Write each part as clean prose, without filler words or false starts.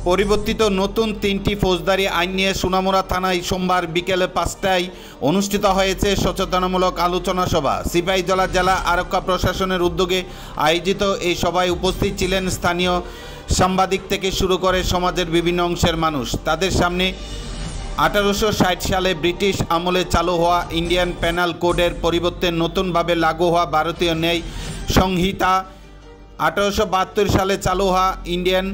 পরিবর্তিত নতুন ৩টি ফৌজদারি আইন নিয়ে সোনামুড়া থানায় সোমবার বিকেল ৫টায় অনুষ্ঠিত হয়েছে সচেতনামূলক আলোচনা সভা। সিপাহীজলা জেলা আরক্ষা প্রশাসনের উদ্যোগে আয়োজিত এই সভায় উপস্থিত ছিলেন স্থানীয় সাংবাদিক থেকে শুরু করে সমাজের বিভিন্ন অংশের মানুষ। তাদের সামনে ১৮৬০ সালে ব্রিটিশ আমলে চালু হওয়া ইন্ডিয়ান পেনাল কোডের পরিবর্তে নতুনভাবে লাগু হওয়া ভারতীয় ন্যায় সংহিতা, ১৮৭২ সালে চালু হওয়া ইন্ডিয়ান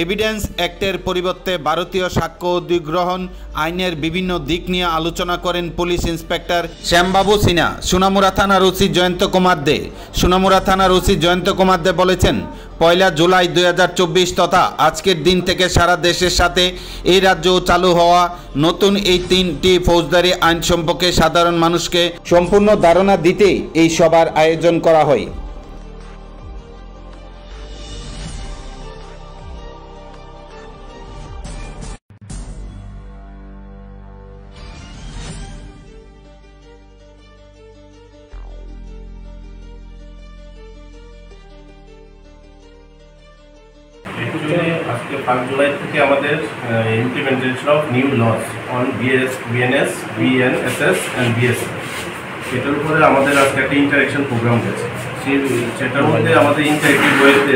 এভিডেন্স অ্যাক্টের পরিবর্তে ভারতীয় সাক্ষ্য অধিগ্রহণ আইনের বিভিন্ন দিক নিয়ে আলোচনা করেন পুলিশ ইন্সপেক্টর শ্যামবাবু সিনহা। সোনামুড়া থানার ওসি জয়ন্ত কুমার দে বলেছেন, ১ জুলাই ২০২৪ তথা আজকের দিন থেকে সারা দেশের সাথে এই রাজ্যেও চালু হওয়া নতুন এই ৩টি ফৌজদারি আইন সম্পর্কে সাধারণ মানুষকে সম্পূর্ণ ধারণা দিতেই এই সভার আয়োজন করা হয়। আজকে 5 জুলাই থেকে আমাদের implementation of new laws on BNS, BNSS and BSS, সেটার উপরে আমাদের আজকে একটা ইন্টারেকশন প্রোগ্রাম হয়েছে। সেটার মধ্যে আমাদের ইন্টারেক্টিভ ওয়েতে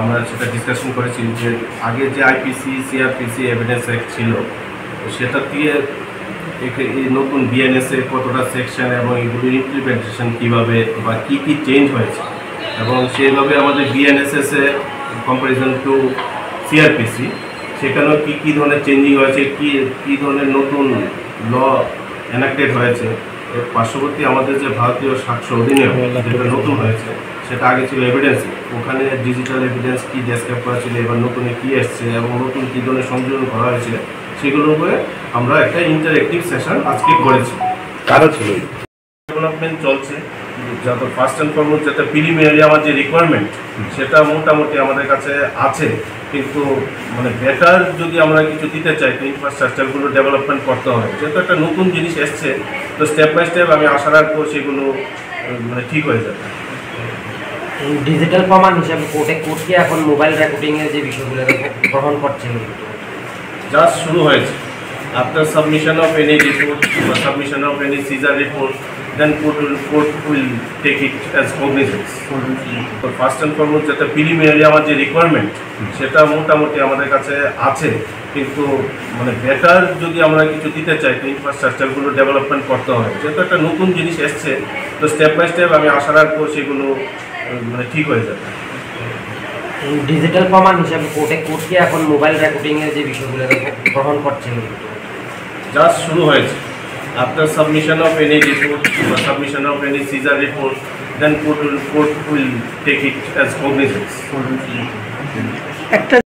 আমরা সেটা ডিসকাশন করেছি যে আগে যে আইপিসি, সিআরপিসি এভিডেন্স অ্যাক্ট ছিল সেটা দিয়ে এই নতুন বিএনএসএ কতটা সেকশন এবং এগুলোর ইমপ্লিমেন্টেশন কীভাবে বা কী কী চেঞ্জ হয়েছে, এবং সেইভাবে আমাদের বিএনএসএসে কম্পারিজন টু সিআরপিসি সেখানেও কী ধরনের চেঞ্জিং হয়েছে, কী ধরনের নতুন ল এনাক্টেড হয়েছে। এর পার্শ্ববর্তী আমাদের যে ভারতীয় সাক্ষ্য অধিনিয়ম যেটা নতুন হয়েছে, সেটা আগে ছিল এভিডেন্স, ওখানে ডিজিটাল এভিডেন্স কী ডেসক্রাইব করা ছিল, এবার নতুন কী এসছে এবং নতুন কী ধরনের সংযোজন করা হয়েছে, সেগুলোর উপরে আমরা একটা ইন্টারেক্টিভ সেশন আজকে করেছি। কারো ছিল ডেভেলপমেন্ট চলছে, যত ফার্স্ট অ্যান্ড ফরমোস্ট যাতে প্রিলিমিনারি আমার যে রিকোয়ারমেন্ট সেটা মোটামুটি আমাদের কাছে আছে, কিন্তু বেটার যদি আমরা কিছু দিতে চাই তো ইনফ্রাস্ট্রাকচারগুলো ডেভেলপমেন্ট করতে হবে। যেহেতু একটা নতুন জিনিস এসছে তো স্টেপ বাই স্টেপ আমি আশা রাখবো সেগুলো ঠিক হয়ে যাবে। ডিজিটাল প্রমাণ হিসাবে কোর্টকে এখন মোবাইল রেকর্ডিংয়ের যে বিষয়গুলো গ্রহণ করছে জাস্ট শুরু হয়েছে। After submission of any report বা submission of any seizure report, then court will take it as cognizance. তো ফার্স্ট অ্যান্ড ফরমোস্ট যাতে প্রিলিমিনারি আমার যে রিকোয়ারমেন্ট সেটা মোটামুটি আমাদের কাছে আছে, কিন্তু বেটার যদি আমরা কিছু দিতে চাই তো ইনফ্রাস্ট্রাকচারগুলো ডেভেলপমেন্ট করতে হবে। যেহেতু একটা নতুন জিনিস এসছে তো স্টেপ বাই স্টেপ আমি আশা রাখবো সেগুলো ঠিক হয়ে যাবে। ডিজিটাল প্রমাণ হিসাবে কোর্টকে এখন মোবাইল রেকর্ডিংয়ের যে বিষয়গুলো গ্রহণ করছে জাস্ট শুরু হয়েছে। After submission of any report or submission of any seizure report, then court will take it as cognizance.